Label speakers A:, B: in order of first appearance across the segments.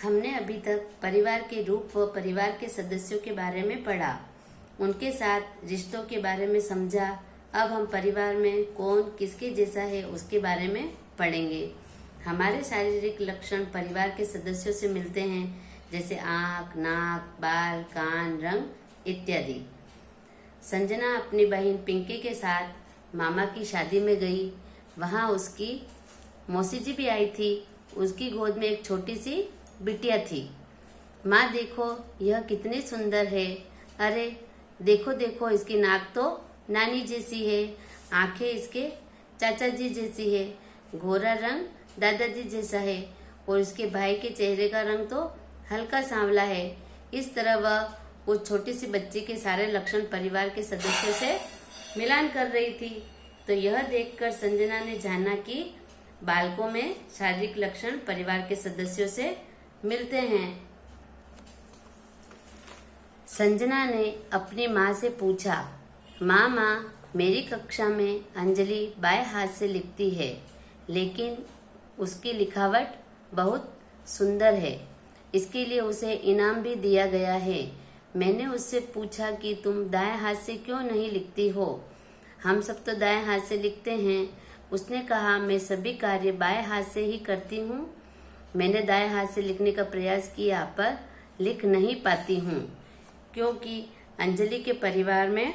A: हमने अभी तक परिवार के रूप व परिवार के सदस्यों के बारे में पढ़ा, उनके साथ रिश्तों के बारे में समझा। अब हम परिवार में कौन किसके जैसा है उसके बारे में पढ़ेंगे। हमारे शारीरिक लक्षण परिवार के सदस्यों से मिलते हैं, जैसे आँख, नाक, बाल, कान, रंग इत्यादि। संजना अपनी बहन पिंकी के साथ मामा की शादी में गई। वहाँ उसकी मौसी जी भी आई थी। उसकी गोद में एक छोटी सी बिटिया थी। माँ देखो यह कितनी सुंदर है। अरे देखो देखो, इसकी नाक तो नानी जैसी है, आंखें इसके चाचा जी जैसी है, गोरा रंग दादाजी जैसा है और इसके भाई के चेहरे का रंग तो हल्का सांवला है। इस तरह वह उस छोटी सी बच्ची के सारे लक्षण परिवार के सदस्यों से मिलान कर रही थी। तो यह देखकर संजना ने जाना कि बालकों में शारीरिक लक्षण परिवार के सदस्यों से मिलते हैं। संजना ने अपनी माँ से पूछा, माँ, मेरी कक्षा में अंजलि बाएं हाथ से लिखती है, लेकिन उसकी लिखावट बहुत सुंदर है। इसके लिए उसे इनाम भी दिया गया है। मैंने उससे पूछा कि तुम दाएं हाथ से क्यों नहीं लिखती हो? हम सब तो दाएं हाथ से लिखते हैं। उसने कहा, मैं सभी कार्य बाएं हाथ से ही करती हूँ। मैंने दाएं हाथ से लिखने का प्रयास किया पर लिख नहीं पाती हूँ, क्योंकि अंजलि के परिवार में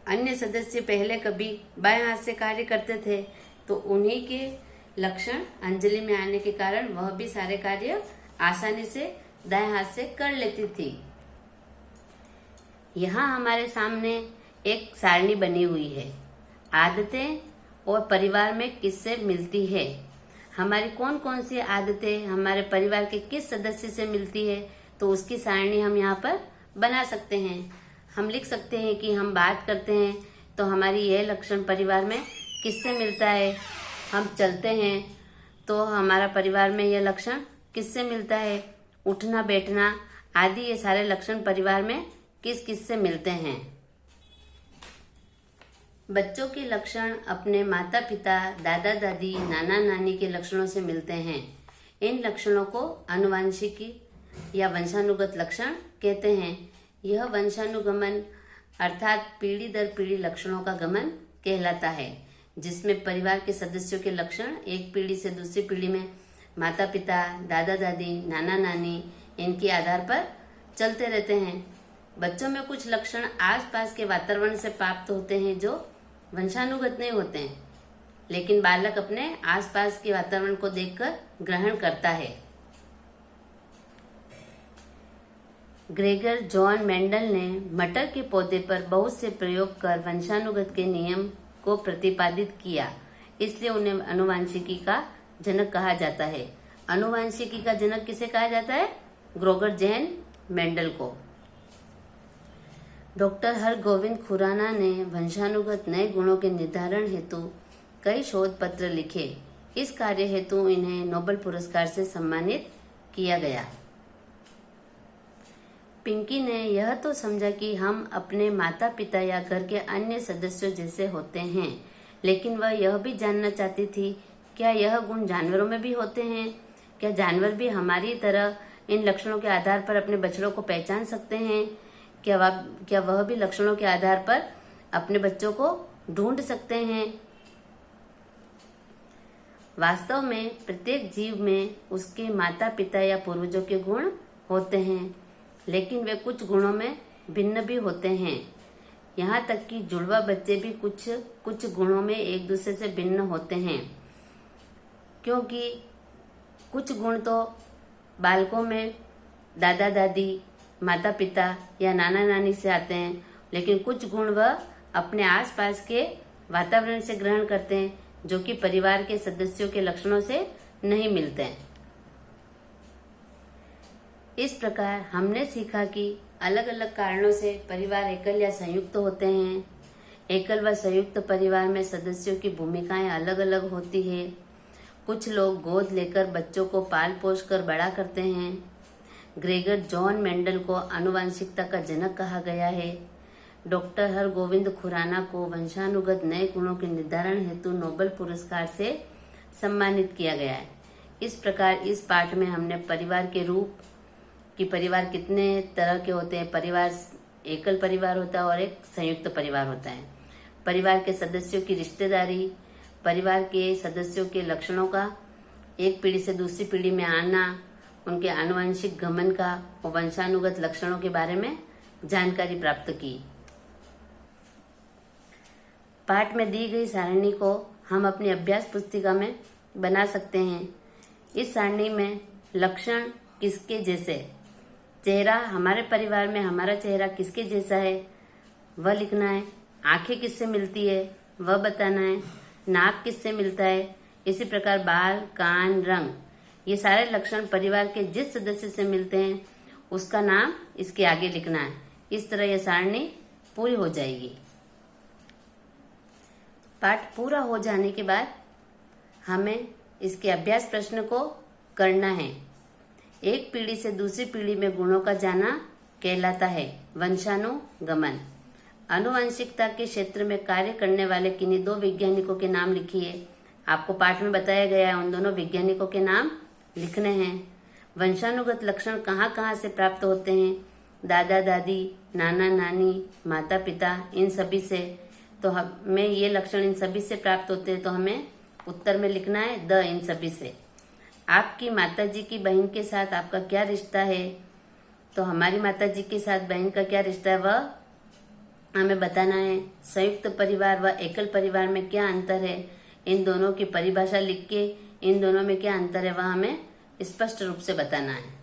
A: अन्य सदस्य पहले कभी बाएं हाथ से कार्य करते थे, तो उन्हीं के लक्षण अंजलि में आने के कारण वह भी सारे कार्य आसानी से दाएं हाथ से कर लेती थी। यहाँ हमारे सामने एक सारणी बनी हुई है। आदतें और परिवार में किससे मिलती है। हमारी कौन कौन सी आदतें हमारे परिवार के किस सदस्य से मिलती है, तो उसकी सारणी हम यहाँ पर बना सकते हैं। हम लिख सकते हैं कि हम बात करते हैं तो हमारी यह लक्षण परिवार में किससे मिलता है। हम चलते हैं तो हमारा परिवार में यह लक्षण किससे मिलता है। उठना बैठना आदि ये सारे लक्षण परिवार में किस किस से मिलते हैं। बच्चों के लक्षण अपने माता पिता, दादा दादी, नाना नानी के लक्षणों से मिलते हैं। इन लक्षणों को आनुवंशिकी या वंशानुगत लक्षण कहते हैं। यह वंशानुगमन अर्थात पीढ़ी दर पीढ़ी लक्षणों का गमन कहलाता है, जिसमें परिवार के सदस्यों के लक्षण एक पीढ़ी से दूसरी पीढ़ी में माता पिता, दादा दादी, नाना नानी इनके आधार पर चलते रहते हैं। बच्चों में कुछ लक्षण आसपास के वातावरण से प्राप्त होते हैं जो वंशानुगत नहीं होते हैं, लेकिन बालक अपने आसपास के वातावरण को देखकर ग्रहण करता है। ग्रेगर जॉन मेंडल ने मटर के पौधे पर बहुत से प्रयोग कर वंशानुगत के नियम को प्रतिपादित किया, इसलिए उन्हें आनुवंशिकी का जनक कहा जाता है। आनुवंशिकी का जनक किसे कहा जाता है? ग्रेगर जॉन मेंडल को। डॉक्टर हरगोविंद खुराना ने वंशानुगत नए गुणों के निर्धारण हेतु कई शोध पत्र लिखे। इस कार्य हेतु इन्हें नोबेल पुरस्कार से सम्मानित किया गया। पिंकी ने यह तो समझा कि हम अपने माता पिता या घर के अन्य सदस्यों जैसे होते हैं, लेकिन वह यह भी जानना चाहती थी, क्या यह गुण जानवरों में भी होते हैं? क्या जानवर भी हमारी तरह इन लक्षणों के आधार पर अपने बछड़ों को पहचान सकते हैं? क्या वह भी लक्षणों के आधार पर अपने बच्चों को ढूंढ सकते हैं? वास्तव में प्रत्येक जीव में उसके माता पिता या पूर्वजों के गुण होते हैं, लेकिन वे कुछ गुणों में भिन्न भी होते हैं। यहाँ तक कि जुड़वा बच्चे भी कुछ गुणों में एक दूसरे से भिन्न होते हैं, क्योंकि कुछ गुण तो बालकों में दादा दादी, माता पिता या नाना नानी से आते हैं, लेकिन कुछ गुण वह अपने आसपास के वातावरण से ग्रहण करते हैं, जो कि परिवार के सदस्यों के लक्षणों से नहीं मिलते हैं। इस प्रकार हमने सीखा कि अलग अलग कारणों से परिवार एकल या संयुक्त होते हैं। एकल व संयुक्त परिवार में सदस्यों की भूमिकाएं अलग अलग होती है। कुछ लोग गोद लेकर बच्चों को पाल पोष कर बड़ा करते हैं। ग्रेगर जॉन मेंडल को आनुवंशिकता का जनक कहा गया है। डॉक्टर हरगोविंद खुराना को वंशानुगत नए गुणों के निर्धारण हेतु नोबेल पुरस्कार से सम्मानित किया गया है। इस प्रकार इस पाठ में हमने परिवार के रूप कि परिवार कितने तरह के होते हैं। परिवार एकल परिवार होता है और एक संयुक्त परिवार होता है। परिवार के सदस्यों की रिश्तेदारी, परिवार के सदस्यों के लक्षणों का एक पीढ़ी से दूसरी पीढ़ी में आना, उनके आनुवंशिक गमन का और वंशानुगत लक्षणों के बारे में जानकारी प्राप्त की। पाठ में दी गई सारणी को हम अपनी अभ्यास पुस्तिका में बना सकते हैं। इस सारणी में लक्षण किसके जैसे, चेहरा, हमारे परिवार में हमारा चेहरा किसके जैसा है वह लिखना है। आंखें किससे मिलती है वह बताना है। नाक किससे मिलता है, इसी प्रकार बाल, कान, रंग, ये सारे लक्षण परिवार के जिस सदस्य से मिलते हैं उसका नाम इसके आगे लिखना है। इस तरह यह सारणी पूरी हो जाएगी। पाठ पूरा हो जाने के बाद हमें इसके अभ्यास प्रश्न को करना है। एक पीढ़ी से दूसरी पीढ़ी में गुणों का जाना कहलाता है वंशानुगमन। आनुवंशिकता के क्षेत्र में कार्य करने वाले किन्हीं दो वैज्ञानिकों के नाम लिखिए। आपको पाठ में बताया गया है, उन दोनों वैज्ञानिकों के नाम लिखने हैं। वंशानुगत लक्षण कहाँ कहाँ से प्राप्त होते हैं, दादा दादी, नाना नानी, माता पिता, इन सभी से। तो हमें ये लक्षण इन सभी से प्राप्त होते हैं, तो हमें उत्तर में लिखना है द इन सभी से। आपकी माताजी की बहन के साथ आपका क्या रिश्ता है, तो हमारी माताजी के साथ बहन का क्या रिश्ता है वह हमें बताना है। संयुक्त परिवार व एकल परिवार में क्या अंतर है, इन दोनों की परिभाषा लिख के इन दोनों में क्या अंतर है वह हमें स्पष्ट रूप से बताना है।